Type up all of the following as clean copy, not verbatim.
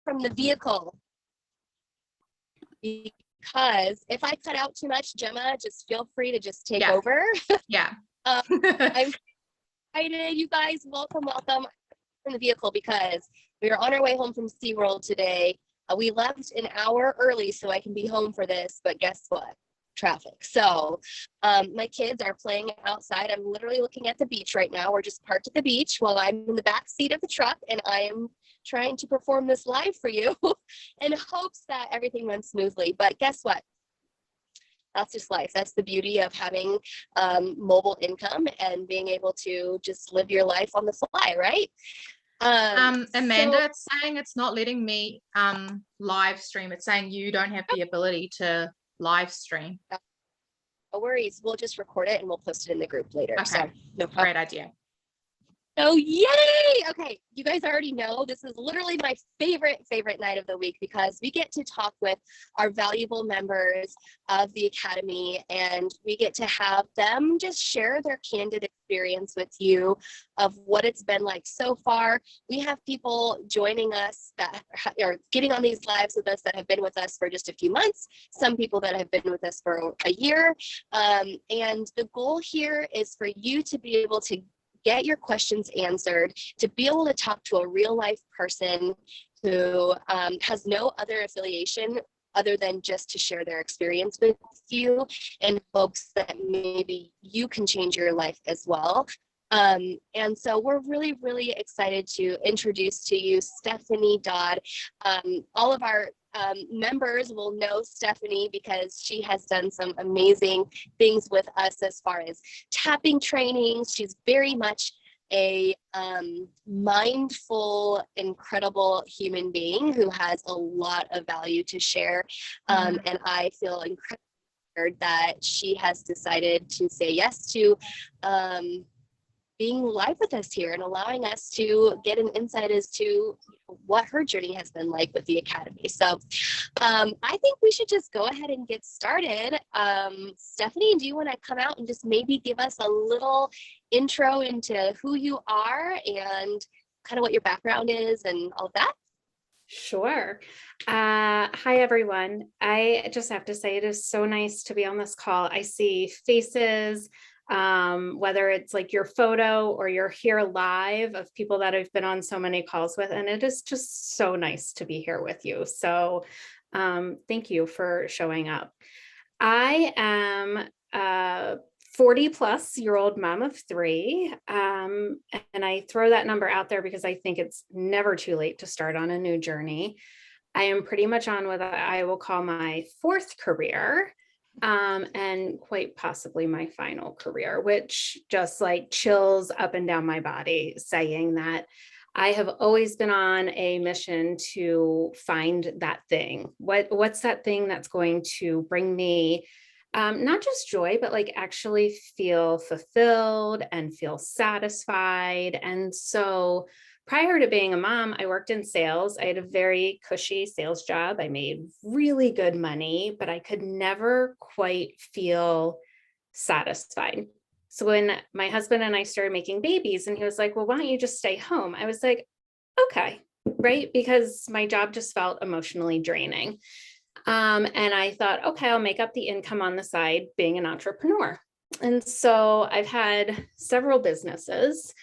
from the vehicle. Because if I cut out too much, Gemma, just feel free to just take over. Yeah. I'm excited. You guys, welcome from the vehicle because we are on our way home from SeaWorld today. We left an hour early so I can be home for this, but guess what? Traffic. So my kids are playing outside. I'm literally looking at the beach right now. We're just parked at the beach while I'm in the back seat of the truck, and I am trying to perform this live for you in hopes that everything runs smoothly. But guess what? That's just life. That's the beauty of having mobile income and being able to just live your life on the fly, right? Amanda, it's saying it's not letting me live stream. It's saying you don't have the ability to live stream. No worries. We'll just record it and we'll post it in the group later. Okay. So no problem. Great idea. Oh, yay! Okay, you guys already know this is literally my favorite night of the week because we get to talk with our valuable members of the Academy, and we get to have them just share their candid experience with you of what it's been like so far. We have people joining us that are getting on these lives with us that have been with us for just a few months, some people that have been with us for a year, and the goal here is for you to be able to get your questions answered, to be able to talk to a real life person who has no other affiliation other than just to share their experience with you and hopes that maybe you can change your life as well. And so we're really excited to introduce to you Stephanie Dodd. All of our members will know Stephanie because she has done some amazing things with us as far as tapping trainings. She's very much a mindful, incredible human being who has a lot of value to share. And I feel incredibly honored that she has decided to say yes to being live with us here and allowing us to get an insight as to what her journey has been like with the Academy. So I think we should just go ahead and get started. Stephanie, do you want to come out and just maybe give us a little intro into who you are and kind of what your background is and all of that? Sure. Hi, everyone. I just have to say it is so nice to be on this call. I see faces, whether it's like your photo or you're here live of people that I've been on so many calls with, and it is just so nice to be here with you. So thank you for showing up. I am a 40-plus-year-old mom of 3, and I throw that number out there because I think it's never too late to start on a new journey. I am pretty much on what I will call my 4th career. And quite possibly my final career, which just like chills up and down my body, saying that I have always been on a mission to find that thing. What's that thing that's going to bring me not just joy, but like actually feel fulfilled and feel satisfied. And so prior to being a mom, I worked in sales. I had a very cushy sales job. I made really good money, but I could never quite feel satisfied. So when my husband and I started making babies, and he was like, well, why don't you just stay home? I was like, okay, right? Because my job just felt emotionally draining. And I thought, okay, I'll make up the income on the side being an entrepreneur. And so I've had several businesses.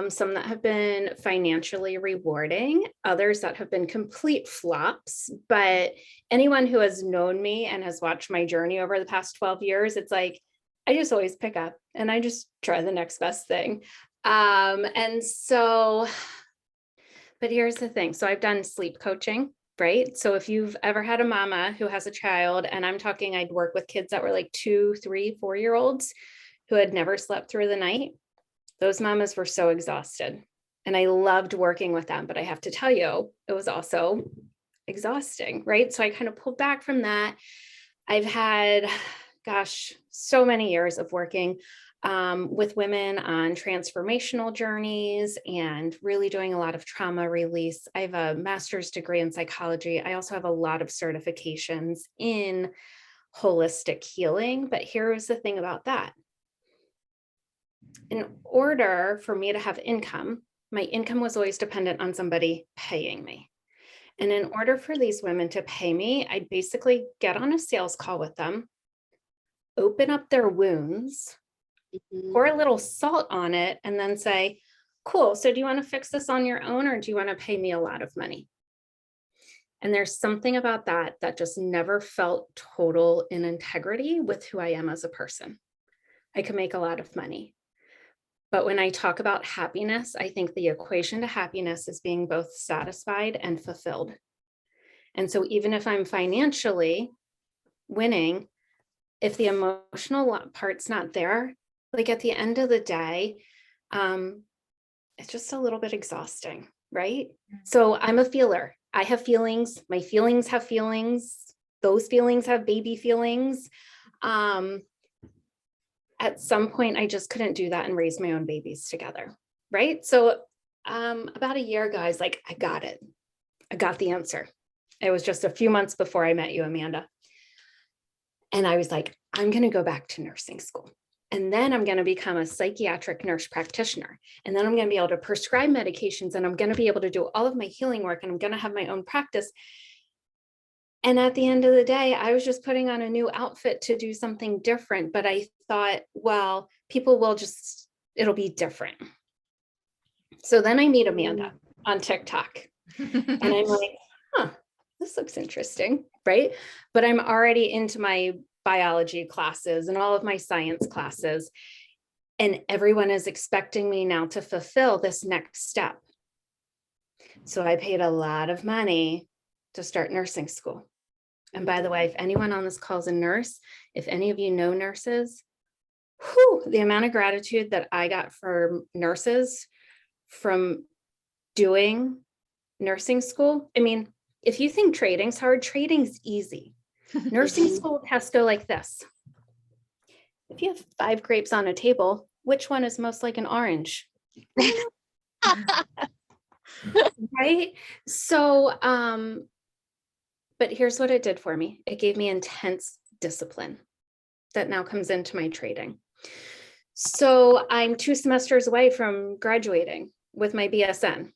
Some that have been financially rewarding, others that have been complete flops. But anyone who has known me and has watched my journey over the past 12 years, it's like, I just always pick up and I just try the next best thing. And so, but here's the thing. So I've done sleep coaching, right? So if you've ever had a mama who has a child, and I'm talking, I'd work with kids that were like 2, 3, 4-year-olds who had never slept through the night. Those mamas were so exhausted, and I loved working with them, but I have to tell you, it was also exhausting, right? So I kind of pulled back from that. I've had, so many years of working with women on transformational journeys and really doing a lot of trauma release. I have a master's degree in psychology. I also have a lot of certifications in holistic healing, but here's the thing about that. In order for me to have income, my income was always dependent on somebody paying me. And in order for these women to pay me, I'd basically get on a sales call with them, open up their wounds, pour a little salt on it, and then say, cool, so do you want to fix this on your own, or do you want to pay me a lot of money? And there's something about that that just never felt total in integrity with who I am as a person. I can make a lot of money. But when I talk about happiness, I think the equation to happiness is being both satisfied and fulfilled. And so even if I'm financially winning, if the emotional part's not there, like at the end of the day, it's just a little bit exhausting, right? So I'm a feeler. I have feelings. My feelings have feelings. Those feelings have baby feelings. At some point, I just couldn't do that and raise my own babies together, right? So about a year ago, I was like, I got it. I got the answer. It was just a few months before I met you, Amanda. And I was like, I'm going to go back to nursing school. And then I'm going to become a psychiatric nurse practitioner. And then I'm going to be able to prescribe medications, and I'm going to be able to do all of my healing work, and I'm going to have my own practice. And at the end of the day, I was just putting on a new outfit to do something different. But I thought, well, people will just, it'll be different. So then I meet Amanda on TikTok and I'm like, huh, this looks interesting, right? But I'm already into my biology classes and all of my science classes. And everyone is expecting me now to fulfill this next step. So I paid a lot of money to start nursing school. And by the way, if anyone on this call is a nurse, if any of you know nurses, the amount of gratitude that I got for nurses from doing nursing school. I mean, if you think trading's hard, trading's easy. Nursing school has to go like this. If you have 5 grapes on a table, which one is most like an orange? Right? So, but here's what it did for me. It gave me intense discipline that now comes into my trading. So I'm 2 semesters away from graduating with my BSN.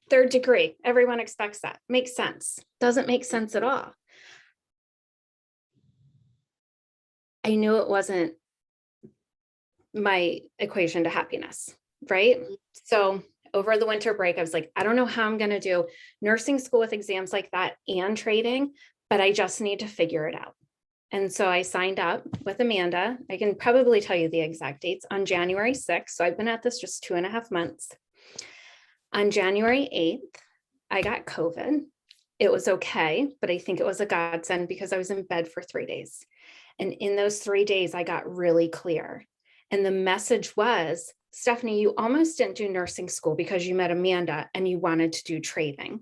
3rd degree. Everyone expects that. Makes sense. Doesn't make sense at all. I knew it wasn't my equation to happiness, right? So over the winter break, I was like, I don't know how I'm going to do nursing school with exams like that and trading, but I just need to figure it out. And so I signed up with Amanda. I can probably tell you the exact dates on January 6th. So I've been at this just 2.5 months. On January 8th, I got COVID. It was okay, but I think it was a godsend because I was in bed for 3 days. And in those 3 days, I got really clear. And the message was, Stephanie, you almost didn't do nursing school because you met Amanda and you wanted to do trading.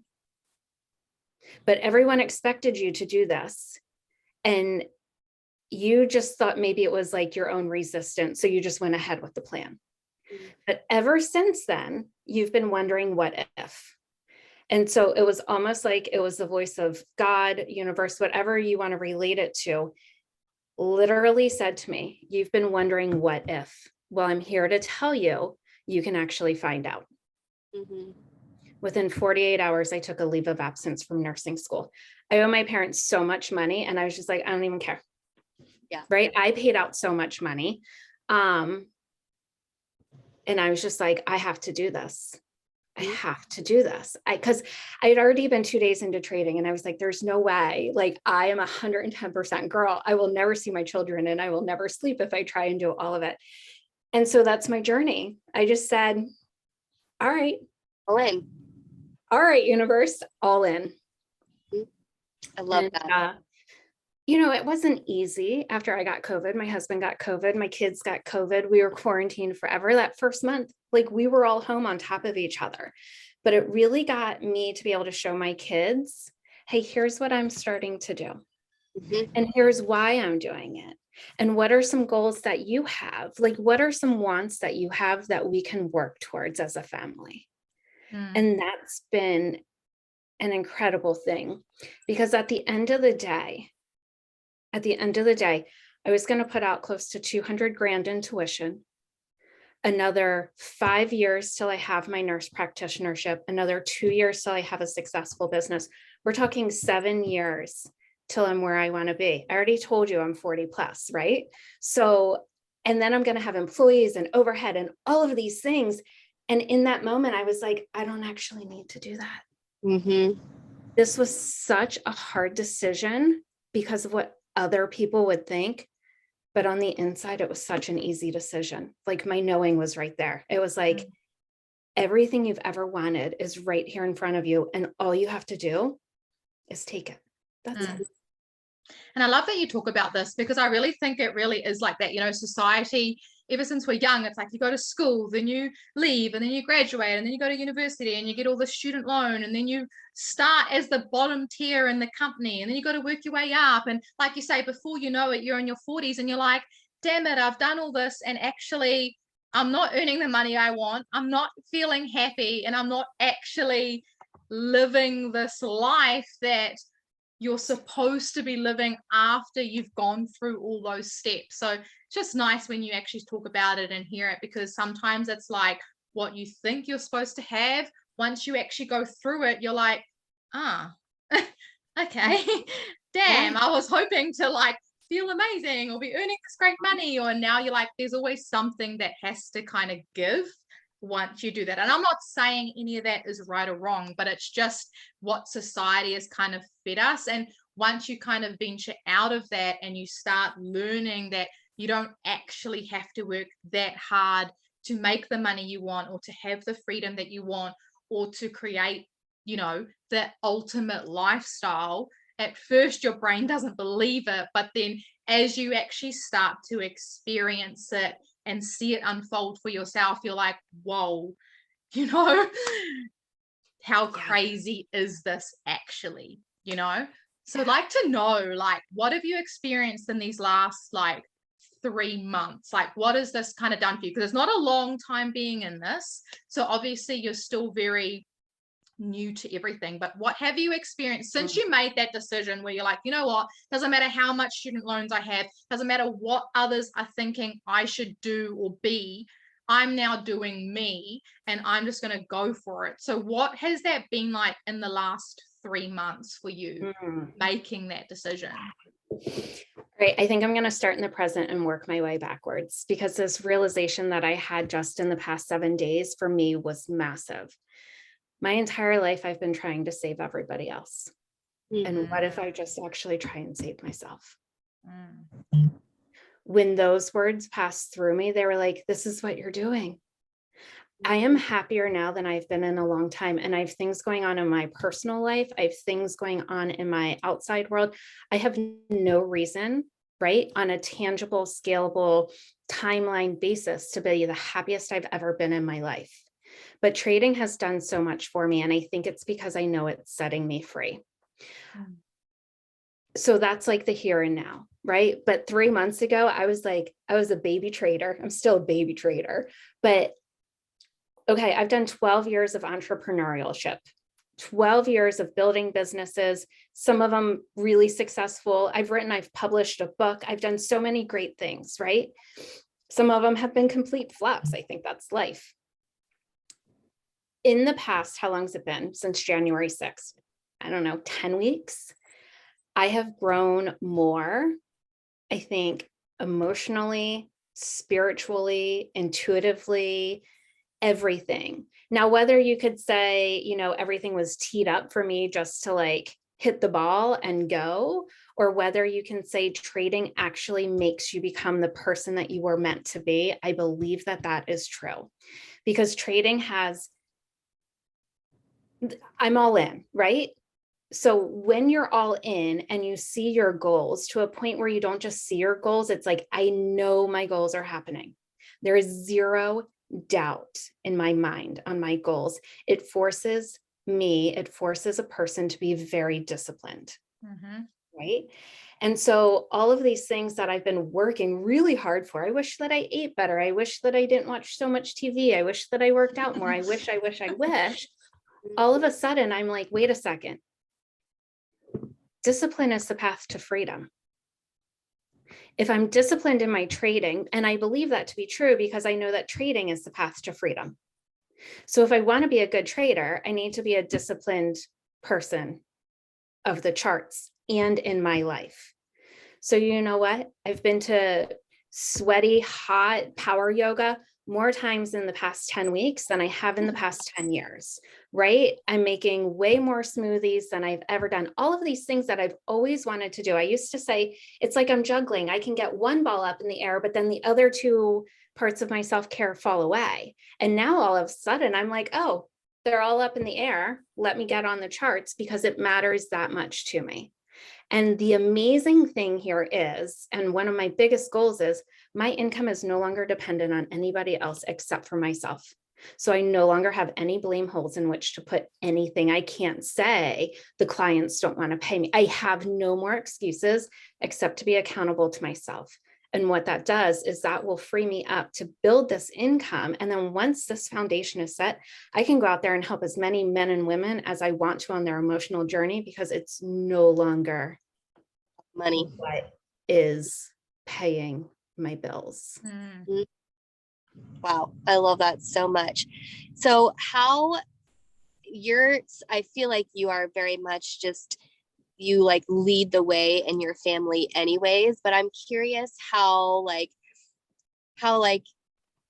But everyone expected you to do this. And you just thought maybe it was like your own resistance. So you just went ahead with the plan. But ever since then, you've been wondering what if. And so it was almost like it was the voice of God, universe, whatever you want to relate it to, literally said to me, you've been wondering what if. Well, I'm here to tell you, you can actually find out. Within 48 hours, I took a leave of absence from nursing school. I owe my parents so much money. And I was just like, I don't even care. Yeah. Right. I paid out so much money. And I was just like, I have to do this. I have to do this. Because I had already been 2 days into trading and I was like, there's no way, like I am 110% girl. I will never see my children and I will never sleep if I try and do all of it. And so that's my journey. I just said, all right. All in. All right, universe, all in. I love that. You know, it wasn't easy after I got COVID. My husband got COVID. My kids got COVID. We were quarantined forever that first month. Like we were all home on top of each other. But it really got me to be able to show my kids, hey, here's what I'm starting to do. And here's why I'm doing it. And what are some goals that you have? Like, what are some wants that you have that we can work towards as a family? And that's been an incredible thing because at the end of the day, I was going to put out close to 200 grand in tuition, another 5 years till I have my nurse practitionership, another 2 years till I have a successful business, We're talking 7 years till I'm where I want to be. I already told you I'm 40 plus, right? So, and then I'm going to have employees and overhead and all of these things. And in that moment, I was like, I don't actually need to do that. Mm-hmm. This was such a hard decision because of what other people would think. But on the inside, it was such an easy decision. Like my knowing was right there. It was like, everything you've ever wanted is right here in front of you. And all you have to do is take it. That's it. And I love that you talk about this, because I really think it really is like that. You know, society, ever since we're young, it's like you go to school, then you leave, and then you graduate, and then you go to university and you get all the student loan, and then you start as the bottom tier in the company, and then you got to work your way up. And like you say, before you know it, you're in your 40s and you're like, damn it, I've done all this, and actually I'm not earning the money I want. I'm not feeling happy, and I'm not actually living this life that you're supposed to be living after you've gone through all those steps. So it's just nice when you actually talk about it and hear it, because sometimes it's like what you think you're supposed to have. Once you actually go through it, you're like, okay, damn, I was hoping to like feel amazing or be earning this great money. Or now you're like, there's always something that has to kind of give once you do that. And I'm not saying any of that is right or wrong, but it's just what society has kind of fed us. And once you kind of venture out of that and you start learning that you don't actually have to work that hard to make the money you want, or to have the freedom that you want, or to create, you know, the ultimate lifestyle, at first your brain doesn't believe it, but then as you actually start to experience it and see it unfold for yourself, you're like, whoa, you know, how crazy is this actually, you know? So I'd like to know, like, what have you experienced in these last like 3 months? Like, what has this kind of done for you? Because it's not a long time being in this. So obviously you're still very new to everything, but what have you experienced since you made that decision where you're like, you know what, doesn't matter how much student loans I have, doesn't matter what others are thinking I should do or be, I'm now doing me and I'm just going to go for it. So what has that been like in the last 3 months for you making that decision? Right. I think I'm going to start in the present and work my way backwards, because this realization that I had just in the past 7 days for me was massive. My entire life, I've been trying to save everybody else. And what if I just actually try and save myself? When those words passed through me, they were like, this is what you're doing. I am happier now than I've been in a long time. And I have things going on in my personal life. I have things going on in my outside world. I have no reason, right, on a tangible, scalable timeline basis to be the happiest I've ever been in my life. But trading has done so much for me. And I think it's because I know it's setting me free. So that's like the here and now, right? But 3 months ago, I was a baby trader. I'm still a baby trader, but okay, I've done 12 years of entrepreneurship, 12 years of building businesses, some of them really successful. I've published a book. I've done so many great things, right? Some of them have been complete flops. I think that's life. In the past, how long has it been since January 6th? I don't know, 10 weeks. I have grown more, I think, emotionally, spiritually, intuitively, everything. Now, whether you could say, you know, everything was teed up for me just to like hit the ball and go, or whether you can say trading actually makes you become the person that you were meant to be, I believe that that is true. Because trading I'm all in, right? So when you're all in and you see your goals to a point where you don't just see your goals, it's like, I know my goals are happening. There is zero doubt in my mind on my goals. It forces a person to be very disciplined, right? And so all of these things that I've been working really hard for, I wish that I ate better. I wish that I didn't watch so much TV. I wish that I worked out more. I wish. All of a sudden, I'm like, wait a second. Discipline is the path to freedom. If I'm disciplined in my trading, and I believe that to be true because I know that trading is the path to freedom. So if I want to be a good trader, I need to be a disciplined person of the charts and in my life. So you know what? I've been to sweaty, hot power yoga more times in the past 10 weeks than I have in the past 10 years, right? I'm making way more smoothies than I've ever done. All of these things that I've always wanted to do. I used to say, it's like I'm juggling. I can get one ball up in the air, but then the other two parts of my self-care fall away. And now all of a sudden I'm like, oh, they're all up in the air. Let me get on the charts because it matters that much to me. And the amazing thing here is, and one of my biggest goals is, my income is no longer dependent on anybody else except for myself. So I no longer have any blame holes in which to put anything. I can't say the clients don't want to pay me. I have no more excuses except to be accountable to myself. And what that does is that will free me up to build this income. And then once this foundation is set, I can go out there and help as many men and women as I want to on their emotional journey, because it's no longer Money. what is paying my bills. Mm. Wow. I love that so much. So I feel like you are very much just, you like lead the way in your family anyways, but I'm curious how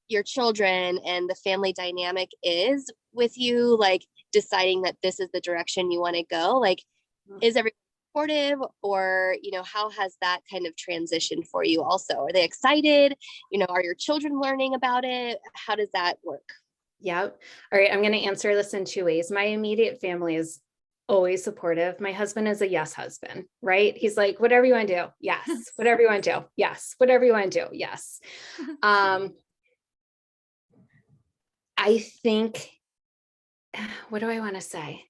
your children and the family dynamic is with you, like deciding that this is the direction you want to go. Like, is everyone supportive, or, how has that kind of transitioned for you also? Are they excited? Are your children learning about it? How does that work? Yep. All right. I'm going to answer this in two ways. My immediate family is always supportive. My husband is a yes husband, right? He's like, whatever you want to do. Yes. Whatever you want to do. Yes. Whatever you want to do. Yes. I think, what do I want to say?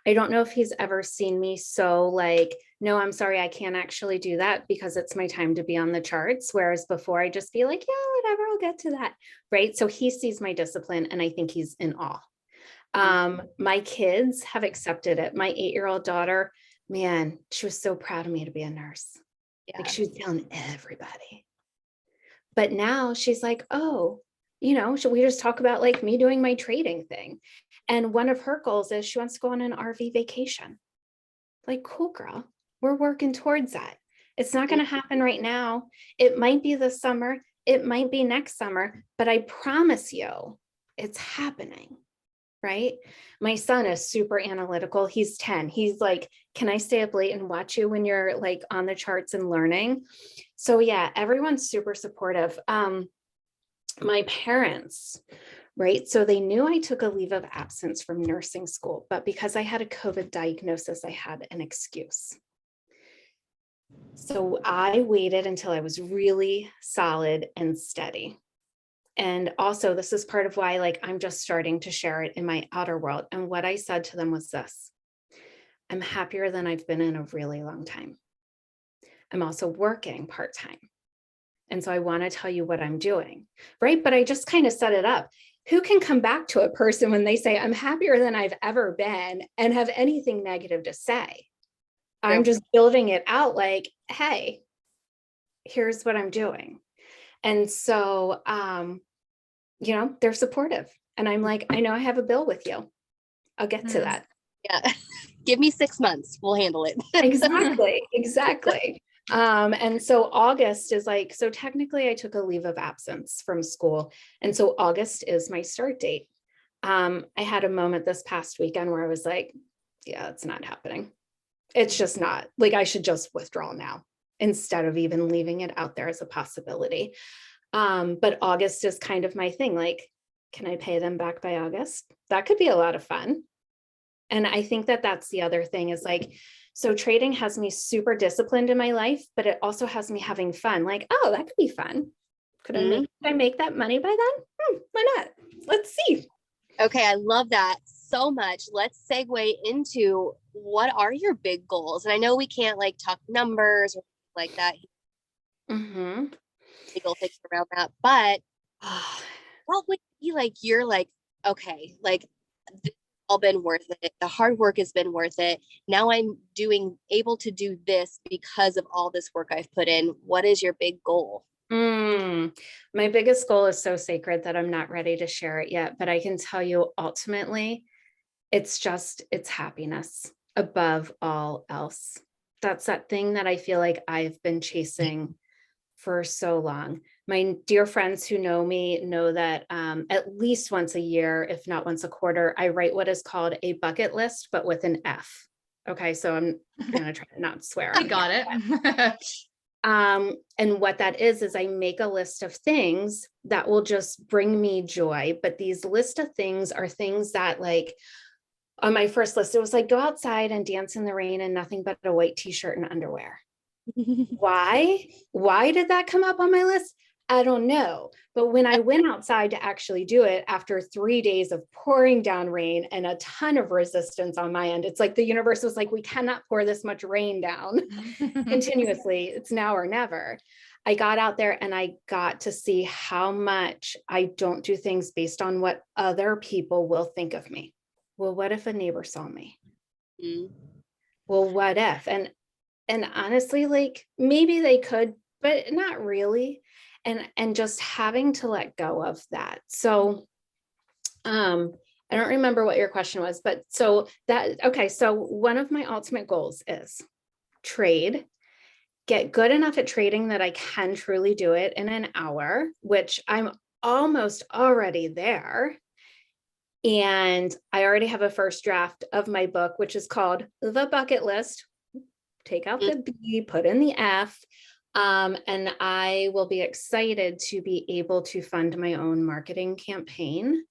I don't know if he's ever seen me so like, no, I'm sorry, I can't actually do that because it's my time to be on the charts. Whereas before I just be like, yeah, whatever, I'll get to that. Right. So he sees my discipline and I think he's in awe. My kids have accepted it. My 8-year-old daughter, man, she was so proud of me to be a nurse. Yeah. Like she was telling everybody. But now she's like, oh, should we just talk about like me doing my trading thing? And one of her goals is she wants to go on an RV vacation. Like, cool, girl. We're working towards that. It's not going to happen right now. It might be this summer. It might be next summer, but I promise you it's happening. Right? My son is super analytical. He's 10. He's like, can I stay up late and watch you when you're like on the charts and learning? So yeah, everyone's super supportive. My parents, right? So they knew I took a leave of absence from nursing school, but because I had a COVID diagnosis, I had an excuse. So I waited until I was really solid and steady. And also, this is part of why, like, I'm just starting to share it in my outer world. And what I said to them was this: I'm happier than I've been in a really long time. I'm also working part-time. And so I want to tell you what I'm doing, right? But I just kind of set it up. Who can come back to a person when they say, I'm happier than I've ever been, and have anything negative to say? I'm just building it out like, hey, here's what I'm doing. And so, they're supportive. And I'm like, I know I have a bill with you. I'll get to that. Yeah. Give me 6 months. We'll handle it. Exactly. And so August is like, so technically I took a leave of absence from school. And so August is my start date. I had a moment this past weekend where I was like, yeah, it's not happening. It's just not. Like, I should just withdraw now instead of even leaving it out there as a possibility. But August is kind of my thing. Like, can I pay them back by August? That could be a lot of fun. And I think that that's the other thing is like, so trading has me super disciplined in my life, but it also has me having fun. Like, oh, that could be fun. Could I make that money by then? Why not? Let's see. Okay. I love that so much. Let's segue into what are your big goals? And I know we can't like talk numbers or like that. Legal things around that, but what would be like, you're like, okay, like this has all been worth it. The hard work has been worth it. Now I'm able to do this because of all this work I've put in. What is your big goal? My biggest goal is so sacred that I'm not ready to share it yet, but I can tell you ultimately, it's happiness. above all else. That's that thing that I feel like I've been chasing for so long. My dear friends who know me know that at least once a year, if not once a quarter, I write what is called a bucket list, but with an F. Okay, so I'm gonna try to not swear. I got it. And what that is I make a list of things that will just bring me joy. But these list of things are things that, like, on my first list, it was like, go outside and dance in the rain in nothing but a white t-shirt and underwear. Why did that come up on my list? I don't know. But when I went outside to actually do it after 3 days of pouring down rain and a ton of resistance on my end, it's like the universe was like, we cannot pour this much rain down continuously. It's now or never. I got out there and I got to see how much I don't do things based on what other people will think of me. Well, what if a neighbor saw me? Well, what if? And honestly, like, maybe they could, but not really. And just having to let go of that. So I don't remember what your question was, but so one of my ultimate goals is trade, get good enough at trading that I can truly do it in an hour, which I'm almost already there. And I already have a first draft of my book, which is called The Bucket List. Take out the B, put in the F. And I will be excited to be able to fund my own marketing campaign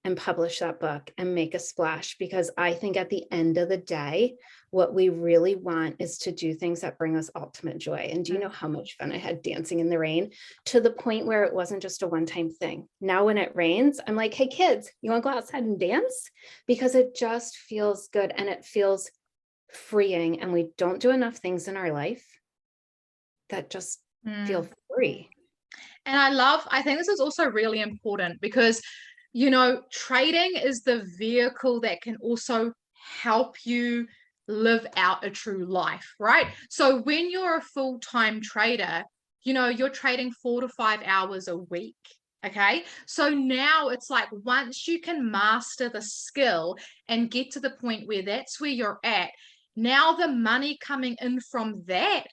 and publish that book and make a splash, because I think at the end of the day, what we really want is to do things that bring us ultimate joy. And do you know how much fun I had dancing in the rain, to the point where it wasn't just a one-time thing? Now, when it rains, I'm like, hey kids, you want to go outside and dance? Because it just feels good and it feels freeing. And we don't do enough things in our life that just feel free. And I think this is also really important, because, you know, trading is the vehicle that can also help you live out a true life, right? So when you're a full-time trader, you know, you're trading 4 to 5 hours a week. Okay. So now it's like, once you can master the skill and get to the point where that's where you're at, now the money coming in from that,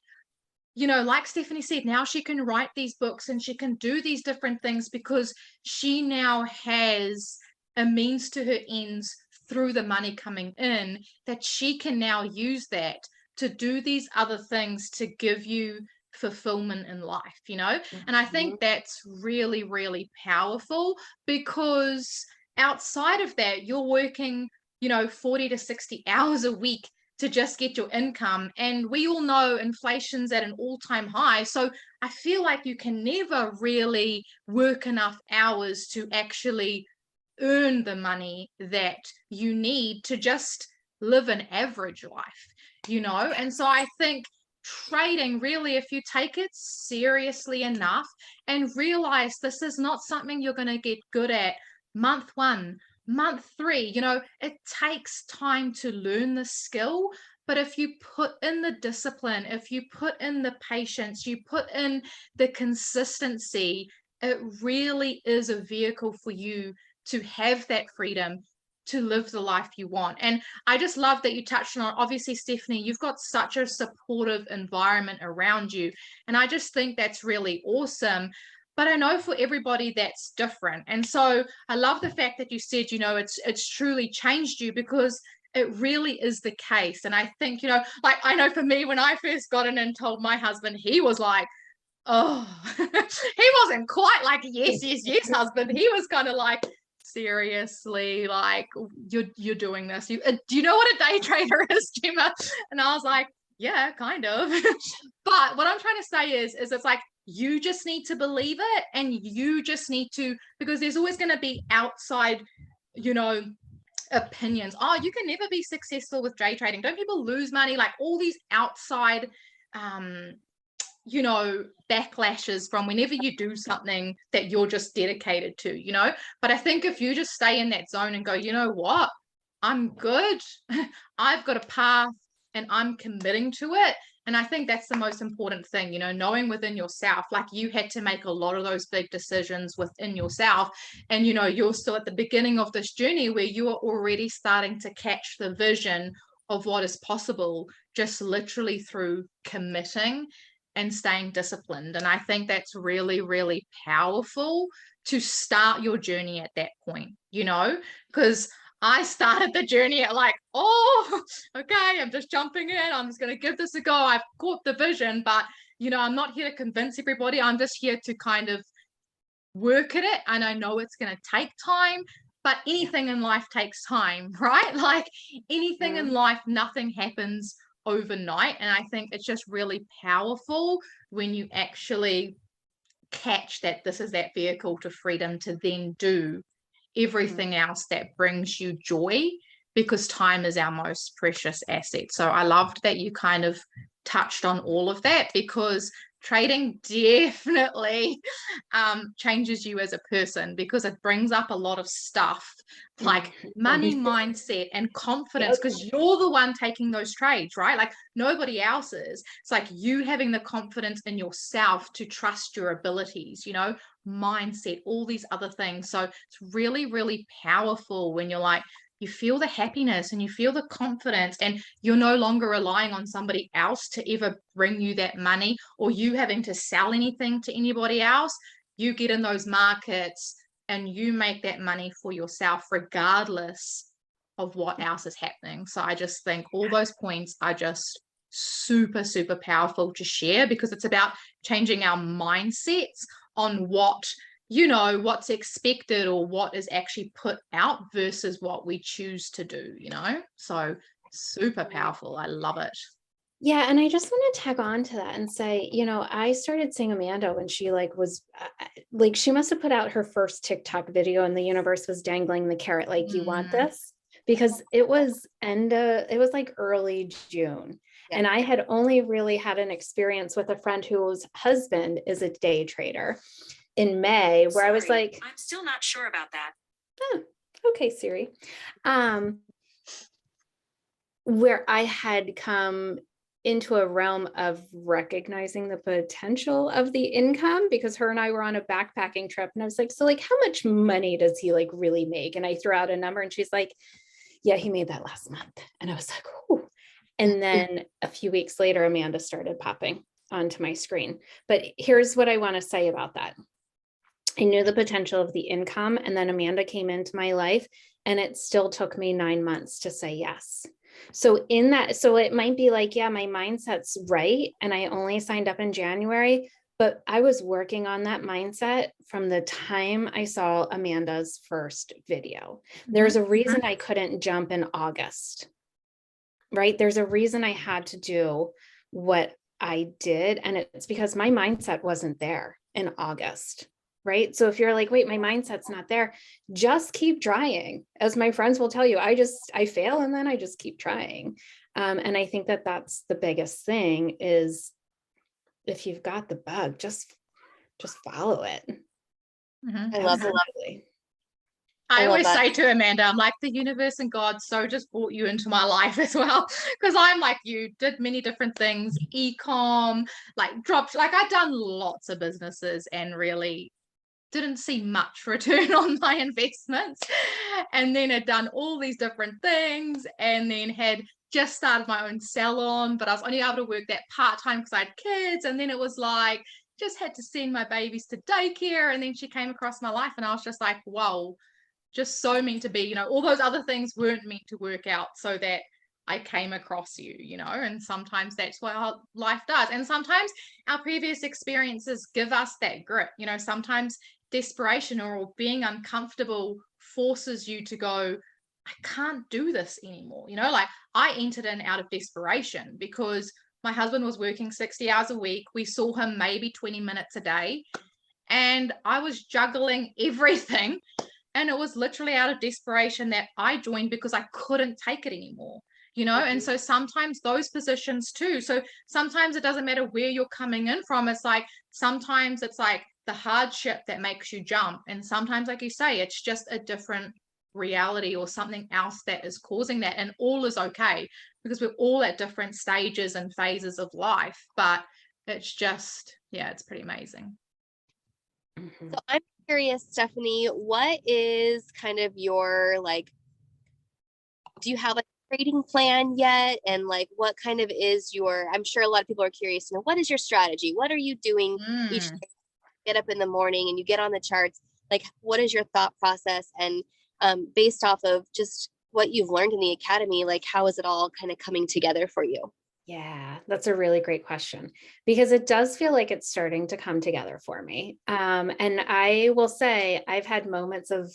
you know, like Stephanie said, now she can write these books and she can do these different things because she now has a means to her ends through the money coming in, that she can now use that to do these other things to give you fulfillment in life, you know? And I think that's really, really powerful, because outside of that, you're working, you know, 40 to 60 hours a week to just get your income. And we all know inflation's at an all-time high. So I feel like you can never really work enough hours to actually earn the money that you need to just live an average life, you know? And so I think trading, really, if you take it seriously enough and realize this is not something you're going to get good at month 1, month 3, you know, it takes time to learn the skill. But if you put in the discipline, if you put in the patience, you put in the consistency, it really is a vehicle for you to have that freedom to live the life you want. And I just love that you touched on, obviously, Stephanie, you've got such a supportive environment around you. And I just think that's really awesome. But I know for everybody that's different. And so I love the fact that you said, you know, it's truly changed you, because it really is the case. And I think, you know, like, I know for me, when I first got in and told my husband, he was like, oh, he wasn't quite like, yes, husband. He was kind of like, seriously, like, you're doing this. Do you know what a day trader is, Gemma? And I was like, yeah, kind of. But what I'm trying to say is it's like, you just need to believe it, and you just need to, because there's always going to be outside, you know, opinions. Oh, you can never be successful with day trading. Don't people lose money? Like, all these outside you know, backlashes from whenever you do something that you're just dedicated to, you know. But I think if you just stay in that zone and go, you know what, I'm good, I've got a path and I'm committing to it. And I think that's the most important thing, you know, knowing within yourself. Like, you had to make a lot of those big decisions within yourself. And, you know, you're still at the beginning of this journey where you are already starting to catch the vision of what is possible just literally through committing and staying disciplined. And I think that's really, really powerful to start your journey at that point, you know, because I started the journey at like, oh, okay, I'm just jumping in. I'm just going to give this a go. I've caught the vision, but, you know, I'm not here to convince everybody. I'm just here to kind of work at it. And I know it's going to take time, but anything in life takes time, right? Like anything in life, nothing happens overnight. And I think it's just really powerful when you actually catch that this is that vehicle to freedom to then do everything else that brings you joy, because time is our most precious asset. So I loved that you kind of touched on all of that, because trading definitely changes you as a person, because it brings up a lot of stuff like money mindset and confidence, because you're the one taking those trades, right? Like nobody else is. It's like you having the confidence in yourself to trust your abilities, you know, mindset, all these other things. So it's really, really powerful when you're like, you feel the happiness and you feel the confidence, and you're no longer relying on somebody else to ever bring you that money, or you having to sell anything to anybody else. You get in those markets and you make that money for yourself regardless of what else is happening. So I just think all those points are just super, super powerful to share, because it's about changing our mindsets on what, you know, what's expected or what is actually put out versus what we choose to do, you know? So super powerful. I love it. Yeah. And I just want to tag on to that and say, you know, I started seeing Amanda when she was like, she must have put out her first TikTok video and the universe was dangling the carrot, like, you want this? Because it was like early June. And I had only really had an experience with a friend whose husband is a day trader in May, where I was like, I'm still not sure about that. Oh, okay, Siri. Where I had come into a realm of recognizing the potential of the income, because her and I were on a backpacking trip, and I was like, so like, how much money does he like really make? And I threw out a number and she's like, yeah, he made that last month. And I was like, oh. And then a few weeks later, Amanda started popping onto my screen. But here's what I want to say about that. I knew the potential of the income, and then Amanda came into my life, and it still took me 9 months to say yes. So in that, so it might be like, yeah, my mindset's right, and I only signed up in January, but I was working on that mindset from the time I saw Amanda's first video. There's a reason I couldn't jump in August, right? There's a reason I had to do what I did, and it's because my mindset wasn't there in August. Right. So if you're like, wait, my mindset's not there, just keep trying. As my friends will tell you, I fail and then I just keep trying. And I think that that's the biggest thing is if you've got the bug, just follow it. I love it. I always say to Amanda, I'm like, the universe and God so just brought you into my life as well. Because I'm like you, did many different things, e-com, like dropped, like I'd done lots of businesses and really didn't see much return on my investments, and then had done all these different things, and then had just started my own salon, but I was only able to work that part-time because I had kids, and then it was like just had to send my babies to daycare, and then she came across my life and I was just like, whoa, just so meant to be, you know, all those other things weren't meant to work out so that I came across you, you know, and sometimes that's what our life does. And sometimes our previous experiences give us that grit, you know, sometimes desperation or being uncomfortable forces you to go, I can't do this anymore. You know, like I entered in out of desperation because my husband was working 60 hours a week. We saw him maybe 20 minutes a day, and I was juggling everything. And it was literally out of desperation that I joined because I couldn't take it anymore, you know? And so sometimes those positions too. So sometimes it doesn't matter where you're coming in from. It's like, sometimes it's like the hardship that makes you jump. And sometimes, like you say, it's just a different reality or something else that is causing that. And all is okay because we're all at different stages and phases of life. But it's just, yeah, it's pretty amazing. So I'm curious, Stephanie, what is kind of your, like, do you have a trading plan yet? And like, what kind of is your, I'm sure a lot of people are curious, what is your strategy? What are you doing each day? Get up in the morning and you get on the charts. Like, what is your thought process? And based off of just what you've learned in the academy, like, how is it all kind of coming together for you? Yeah, that's a really great question, because it does feel like it's starting to come together for me. And I will say I've had moments of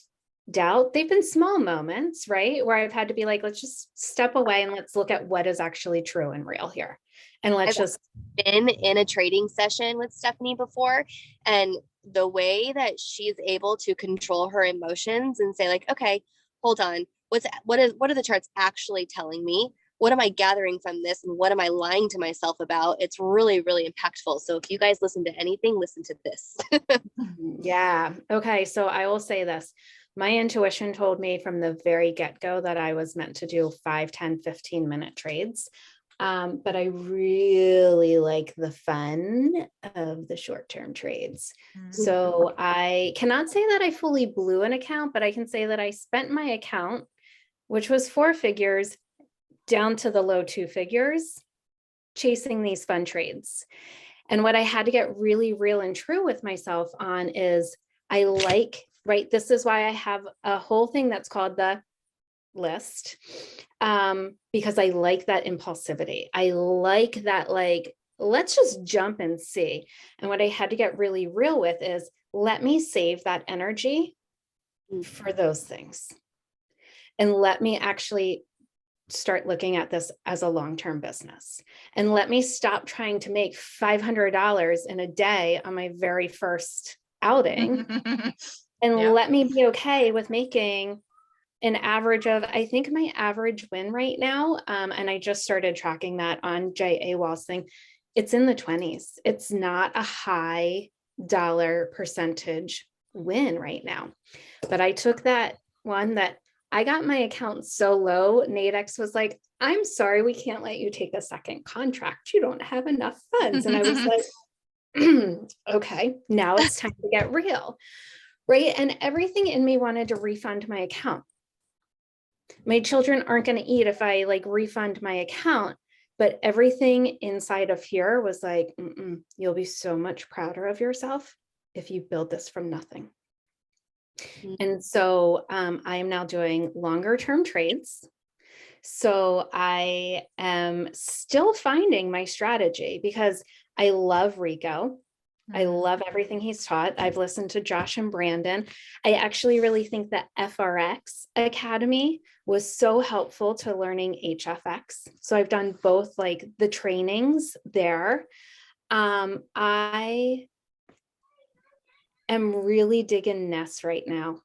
doubt. They've been small moments, right? Where I've had to be like, let's just step away and let's look at what is actually true and real here. And let's just been in a trading session with Stephanie before, and the way that she's able to control her emotions and say like, okay, hold on, what are the charts actually telling me? What am I gathering from this, and what am I lying to myself about? It's really, really impactful. So if you guys listen to anything, listen to this. Yeah. Okay. So I will say this. My intuition told me from the very get-go that I was meant to do 5, 10, 15-minute trades. But I really like the fun of the short-term trades. So I cannot say that I fully blew an account, but I can say that I spent my account, which was 4 figures, down to the low 2 figures, chasing these fun trades. And what I had to get really real and true with myself on is I like, right? This is why I have a whole thing that's called the list, because I like that impulsivity. I like that, like, let's just jump and see. And what I had to get really real with is let me save that energy for those things. And let me actually start looking at this as a long-term business. And let me stop trying to make $500 in a day on my very first outing. And let me be okay with making an average of, I think my average win right now, and I just started tracking that on J.A. Wall's thing, it's in the 20s. It's not a high dollar percentage win right now. But I took that one that I got my account so low, Nadex was like, I'm sorry, we can't let you take a second contract. You don't have enough funds. And I was like, okay, now it's time to get real, right? And everything in me wanted to refund my account. My children aren't going to eat if I like refund my account, but everything inside of here was like, you'll be so much prouder of yourself if you build this from nothing. And so I am now doing longer term trades. So I am still finding my strategy because I love Rico. I love everything he's taught. I've listened to Josh and Brandon. I actually really think that FRX Academy was so helpful to learning HFX. So I've done both, like the trainings there. I am really digging Ness right now.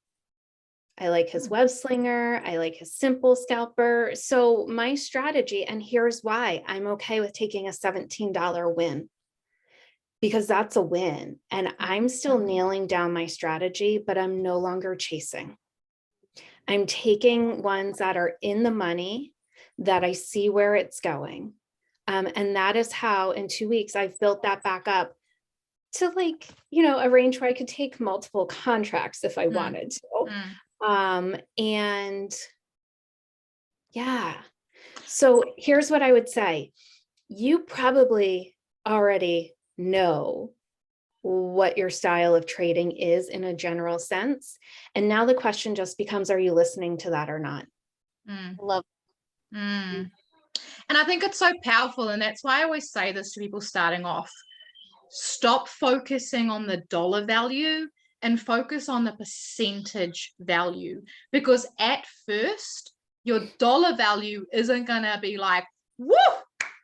I like his web slinger. I like his simple scalper. So my strategy, and here's why I'm okay with taking a $17 win, because that's a win. And I'm still nailing down my strategy, but I'm no longer chasing. I'm taking ones that are in the money, that I see where it's going. And that is how in 2 weeks, I've built that back up to, like, a range where I could take multiple contracts if I wanted to. And yeah, so here's what I would say. You probably already know what your style of trading is in a general sense. And now the question just becomes, are you listening to that or not? Love. And I think it's so powerful. And that's why I always say this to people starting off. Stop focusing on the dollar value and focus on the percentage value. Because at first, your dollar value isn't going to be like, woo,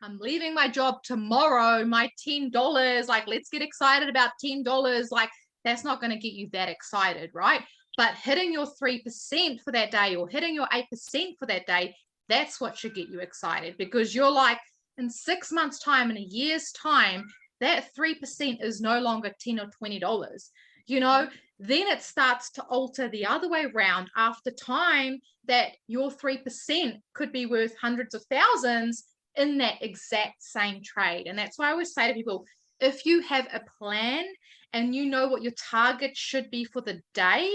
I'm leaving my job tomorrow, my $10, like, let's get excited about $10. Like, that's not going to get you that excited, right? But hitting your 3% for that day or hitting your 8% for that day, that's what should get you excited, because you're like, in 6 months' time, in a year's time, that 3% is no longer $10 or $20. Then it starts to alter the other way around after time, that your 3% could be worth hundreds of thousands in that exact same trade. And that's why I always say to people, if you have a plan and you know what your target should be for the day,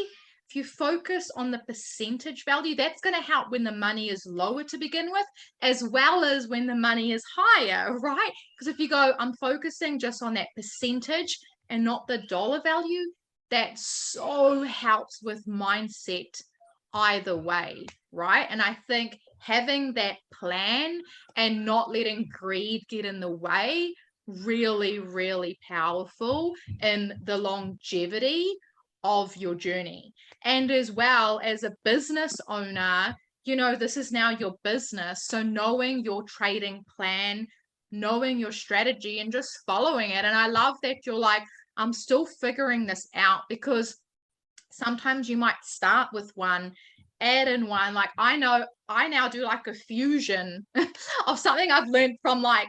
if if you focus on the percentage value, that's going to help when the money is lower to begin with, as well as when the money is higher, right? Because if you go, I'm focusing just on that percentage and not the dollar value, that so helps with mindset either way, right? And I think having that plan and not letting greed get in the way, really, really powerful in the longevity of your journey. And as well as a business owner, you know, this is now your business. So knowing your trading plan, knowing your strategy and just following it. And I love that you're like, I'm still figuring this out, because sometimes you might start with one, add in one. Like I know I now do like a fusion of something I've learned from like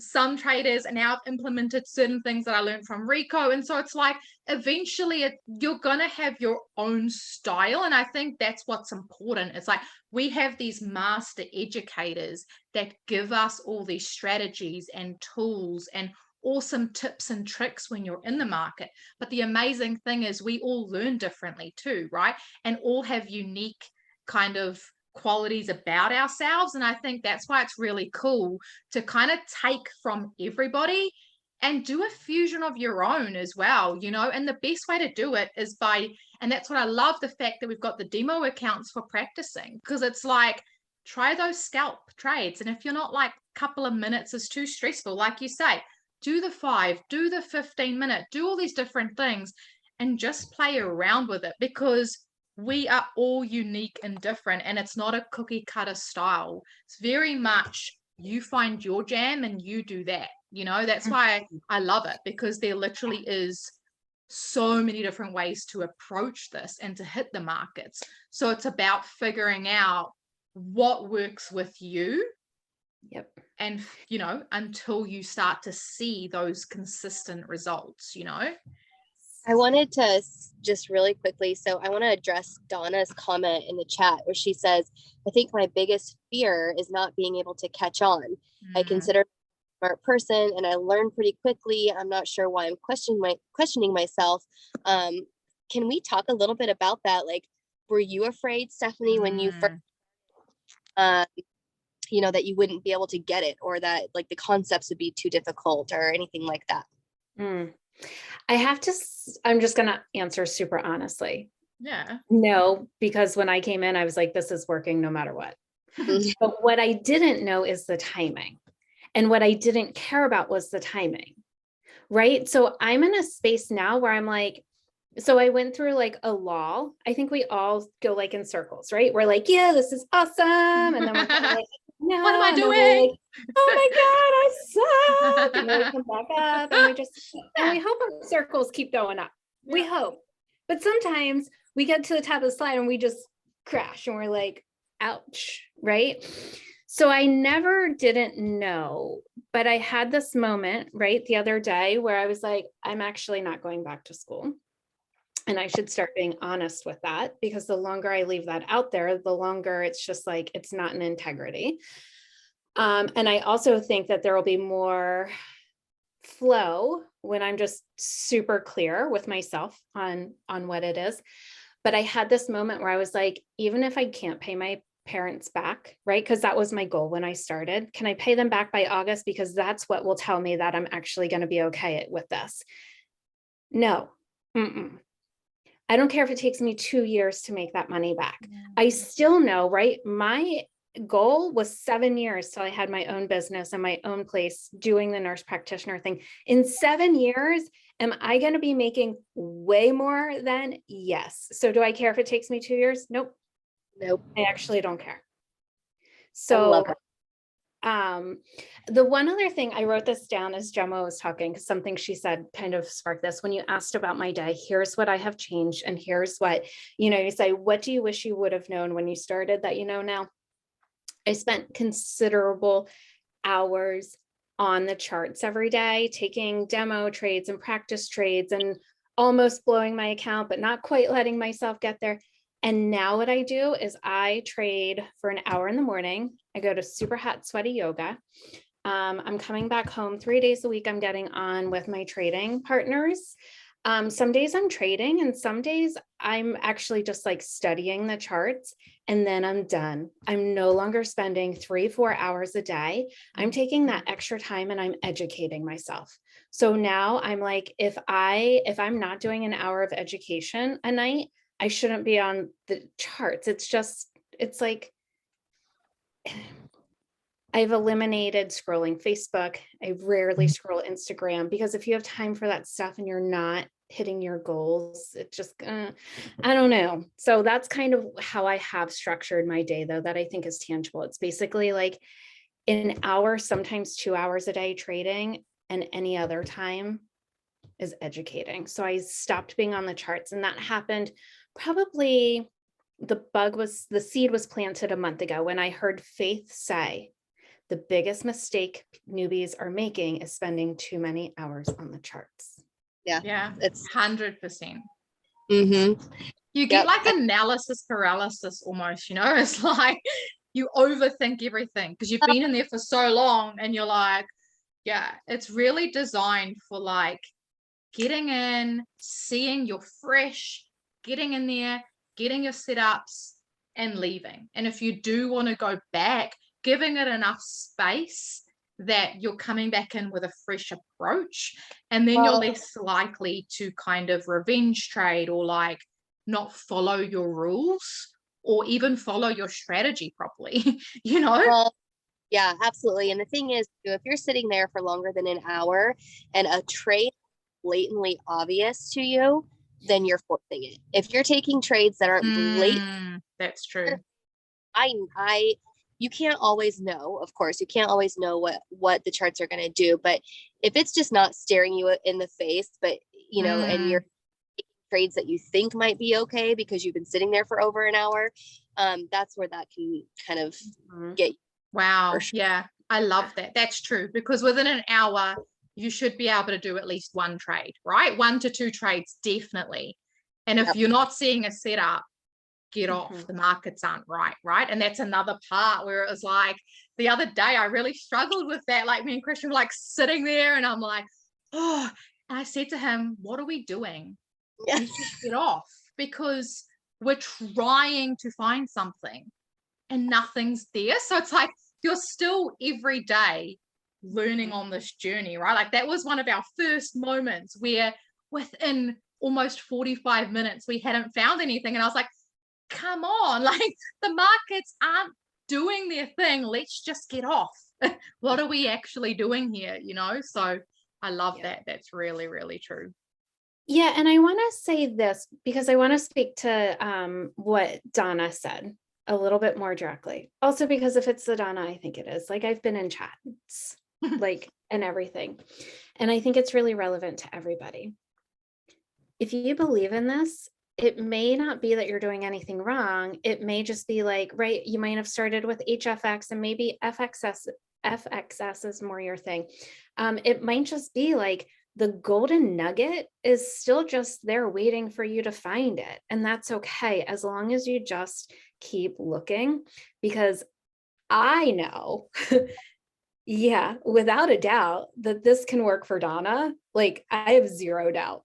some traders, and now I've implemented certain things that I learned from Rico. And so it's like eventually you're going to have your own style. And I think that's what's important. It's like we have these master educators that give us all these strategies and tools and awesome tips and tricks when you're in the market. But the amazing thing is we all learn differently too, right? And all have unique kind of qualities about ourselves. And I think that's why it's really cool to kind of take from everybody and do a fusion of your own as well, you know. And the best way to do it is by, and that's what I love, the fact that we've got the demo accounts for practicing, because it's like, try those scalp trades. And if you're not like a couple of minutes is too stressful, like you say, do the 5, do the 15-minute, do all these different things and just play around with it, because we are all unique and different, and it's not a cookie cutter style. It's very much you find your jam and you do that, you know. That's why I love it, because there literally is so many different ways to approach this and to hit the markets. So it's about figuring out what works with you. Yep. And, you know, until you start to see those consistent results, you know. I wanted to just really quickly, so I want to address Donna's comment in the chat where she says, I think my biggest fear is not being able to catch on. I consider a smart person and I learn pretty quickly. I'm not sure why I'm questioning myself. Can we talk a little bit about that? Like, were you afraid, Stephanie, when you first, you know, that you wouldn't be able to get it, or that like the concepts would be too difficult or anything like that? I'm just going to answer super honestly. Yeah. No, because when I came in, I was like, this is working no matter what. But what I didn't know is the timing. And what I didn't care about was the timing. Right. So I'm in a space now where I'm like, so I went through like a lull. I think we all go like in circles, right? We're like, yeah, this is awesome. And then we're kind of like, no, what am I doing? Like, oh my God, I suck. And then we come back up and we hope our circles keep going up. Yeah. We hope. But sometimes we get to the top of the slide and we just crash and we're like, ouch, right? So I never didn't know, but I had this moment, right, the other day where I was like, I'm actually not going back to school. And I should start being honest with that, because the longer I leave that out there, the longer it's just like, it's not an integrity. And I also think that there will be more flow when I'm just super clear with myself on what it is. But I had this moment where I was like, even if I can't pay my parents back, right? Because that was my goal when I started. Can I pay them back by August? Because that's what will tell me that I'm actually going to be okay with this. No. I don't care if it takes me 2 years to make that money back. I still know, right? My goal was 7 years till I had my own business and my own place doing the nurse practitioner thing. In 7 years, am I going to be making way more than? Yes. So do I care if it takes me 2 years? Nope. I actually don't care. So the one other thing, I wrote this down as Gemma was talking, because something she said kind of sparked this. When you asked about my day, here's what I have changed. And here's what, you say, what do you wish you would have known when you started that you know now? I spent considerable hours on the charts every day, taking demo trades and practice trades and almost blowing my account, but not quite letting myself get there. And now what I do is I trade for an hour in the morning. I go to super hot, sweaty yoga. I'm coming back home 3 days a week. I'm getting on with my trading partners. Some days I'm trading and some days I'm actually just like studying the charts and then I'm done. I'm no longer spending 3-4 hours a day. I'm taking that extra time and I'm educating myself. So now I'm like, if I'm not doing an hour of education a night, I shouldn't be on the charts. It's like I've eliminated scrolling Facebook. I rarely scroll Instagram because if you have time for that stuff and you're not hitting your goals, it just, I don't know. So that's kind of how I have structured my day, though, that I think is tangible. It's basically like an hour, sometimes 2 hours a day trading, and any other time is educating. So I stopped being on the charts, and that happened probably the seed was planted a month ago when I heard Faith say, the biggest mistake newbies are making is spending too many hours on the charts. Yeah, It's 100%. mm-hmm. You get like analysis paralysis almost, you know, it's like you overthink everything because you've been in there for so long and you're like, yeah, it's really designed for like getting in, seeing you're fresh, getting in there, getting your setups and leaving. And if you do want to go back, giving it enough space that you're coming back in with a fresh approach, and then you're less likely to kind of revenge trade or like not follow your rules or even follow your strategy properly, you know? Well, yeah, absolutely. And the thing is, if you're sitting there for longer than an hour and a trade blatantly obvious to you, then you're forcing it. If you're taking trades that aren't blatant, that's true. You can't always know, of course, you can't always know what the charts are going to do, but if it's just not staring you in the face, but you know, and you're taking trades that you think might be okay because you've been sitting there for over an hour, that's where that can kind of get you. Wow. Yeah, I love that. That's true, because within an hour you should be able to do at least one trade, right? 1 to 2 trades definitely. And if you're not seeing a setup, get off. The markets aren't right? And that's another part where it was like the other day I really struggled with that. Like me and Christian were like sitting there and I'm like, oh, and I said to him, what are we doing? You should get off, because we're trying to find something and nothing's there. So it's like you're still every day learning on this journey, right? Like that was one of our first moments where within almost 45 minutes we hadn't found anything, and I was like, come on, like the markets aren't doing their thing, let's just get off. What are we actually doing here, you know? So I love that. That's really, really true. Yeah, and I want to say this because I want to speak to what Donna said a little bit more directly. Also, because if it's the Donna I think it is, like I've been in chats like and everything, and I think it's really relevant to everybody. If you believe in this, it may not be that you're doing anything wrong. It may just be like, right, you might have started with HFX and maybe FXS is more your thing. It might just be like the golden nugget is still just there waiting for you to find it. And that's okay, as long as you just keep looking, because I know, yeah, without a doubt that this can work for Donna. Like I have zero doubt.